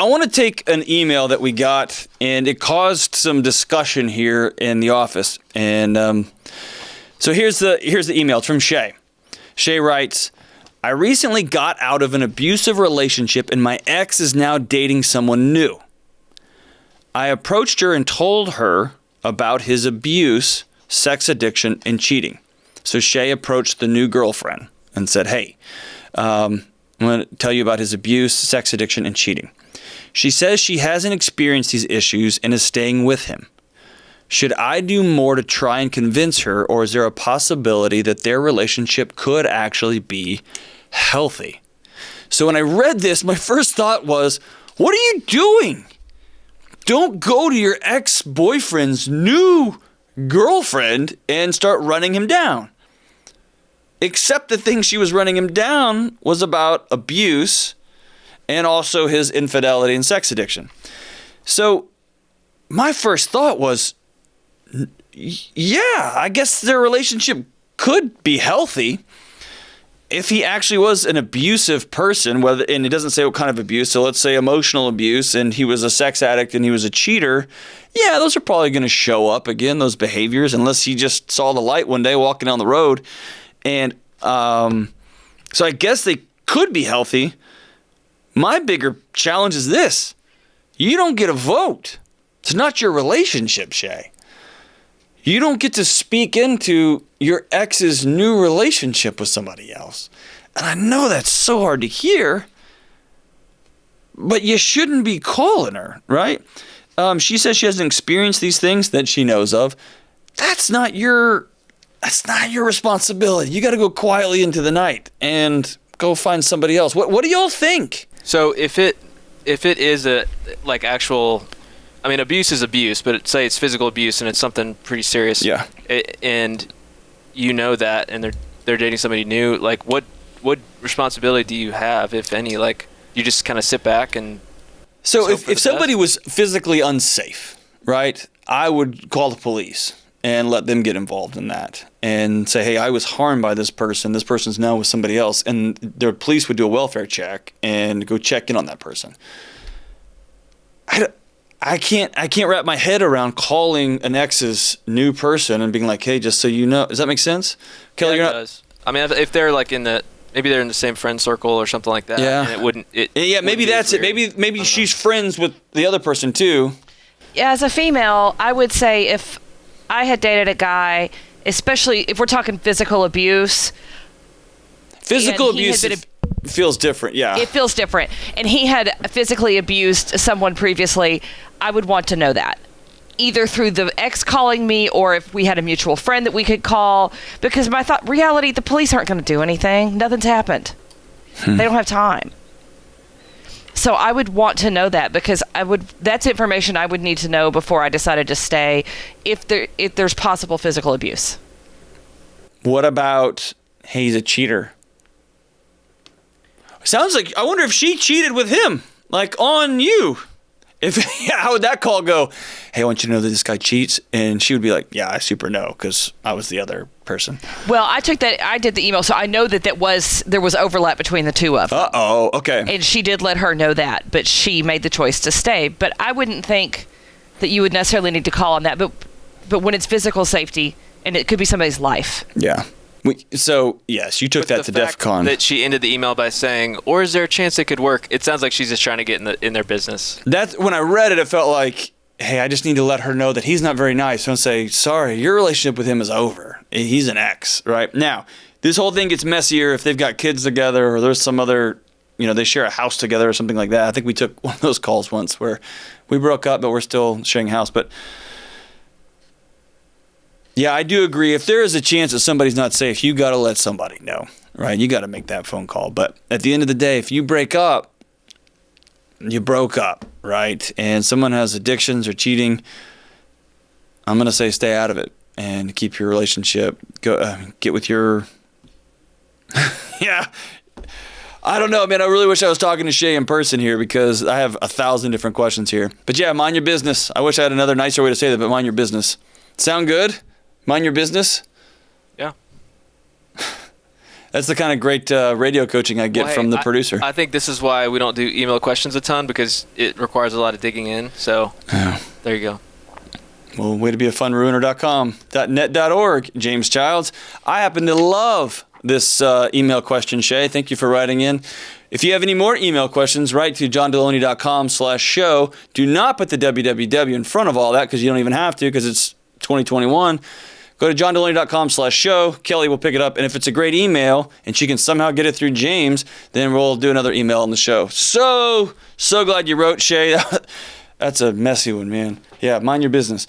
want to take an email that we got, and it caused some discussion here in the office. And so here's the email. It's from Shay. Shay writes, I recently got out of an abusive relationship, and my ex is now dating someone new. I approached her and told her about his abuse, sex addiction, and cheating. So Shay approached the new girlfriend and said, hey, I'm going to tell you about his abuse, sex addiction, and cheating. She says she hasn't experienced these issues and is staying with him. Should I do more to try and convince her, or is there a possibility that their relationship could actually be healthy? So when I read this, my first thought was, what are you doing? Don't go to your ex-boyfriend's new girlfriend and start running him down. Except the thing she was running him down was about abuse and also his infidelity and sex addiction. So my first thought was, yeah, I guess their relationship could be healthy if he actually was an abusive person, and it doesn't say what kind of abuse, so let's say emotional abuse, and he was a sex addict and he was a cheater. Yeah, those are probably going to show up again, those behaviors, unless he just saw the light one day walking down the road. And so I guess they could be healthy. My bigger challenge is this. You don't get a vote. It's not your relationship, Shay. You don't get to speak into your ex's new relationship with somebody else. And I know that's so hard to hear, but you shouldn't be calling her, right? She says she hasn't experienced these things that she knows of. That's not your responsibility. You got to go quietly into the night and go find somebody else. What do y'all think? So if it is a actual, I mean, abuse is abuse, but say it's physical abuse and it's something pretty serious. Yeah. And you know that, and they're dating somebody new. Like, what responsibility do you have, if any? Like, you just kind of sit back and. So if somebody was physically unsafe, right, I would call the police and let them get involved in that and say, hey, I was harmed by this person. This person's now with somebody else. And the police would do a welfare check and go check in on that person. I can't wrap my head around calling an ex's new person and being like, hey, just so you know. Does that make sense? Kelly, yeah, it does. I mean, if they're like maybe they're in the same friend circle or something like that. Yeah. And maybe that's it. Maybe she's friends with the other person too. Yeah, as a female, I would say if I had dated a guy, especially if we're talking physical abuse. Physical abuse feels different, yeah. It feels different. And he had physically abused someone previously, I would want to know that. Either through the ex calling me, or if we had a mutual friend that we could call. Because my reality, the police aren't going to do anything. Nothing's happened. They don't have time. So I would want to know that, because that's information I would need to know before I decided to stay, if there's possible physical abuse. What about, hey, he's a cheater? Sounds like, I wonder if she cheated with him, like on you. How would that call go? Hey, I want you to know that this guy cheats. And she would be like, yeah, I super know, because I was the other person. Well, I did the email, so I know that there was overlap between the two of them. Uh-oh, okay. And she did let her know that, but she made the choice to stay. But I wouldn't think that you would necessarily need to call on that. But when it's physical safety, and it could be somebody's life. Yeah. So, yes, you took that to DEF CON. That she ended the email by saying, or is there a chance it could work? It sounds like she's just trying to get in their business. That's when I read it, it felt like, hey, I just need to let her know that he's not very nice. Don't say, sorry, your relationship with him is over. He's an ex, right? Now, this whole thing gets messier if they've got kids together, or there's some other, they share a house together or something like that. I think we took one of those calls once where we broke up, but we're still sharing a house. But yeah, I do agree. If there is a chance that somebody's not safe, you got to let somebody know, right? You got to make that phone call. But at the end of the day, if you break up, you broke up, right? And someone has addictions or cheating, I'm going to say stay out of it and keep your relationship. Get with your... Yeah. I don't know, man. I really wish I was talking to Shay in person here, because I have 1,000 different questions here. But yeah, mind your business. I wish I had another nicer way to say that, but mind your business. Sound good? Mind your business? Yeah. That's the kind of great radio coaching I get from the producer. I think this is why we don't do email questions a ton, because it requires a lot of digging in. So there you go. Well, way to be a funruiner.com, .net.org, James Childs. I happen to love this email question, Shay. Thank you for writing in. If you have any more email questions, write to johndelony.com/show. Do not put the www in front of all that, because you don't even have to, because it's 2021. Go to johndelony.com/show. Kelly will pick it up. And if it's a great email and she can somehow get it through James, then we'll do another email on the show. So glad you wrote, Shay. That's a messy one, man. Yeah, mind your business.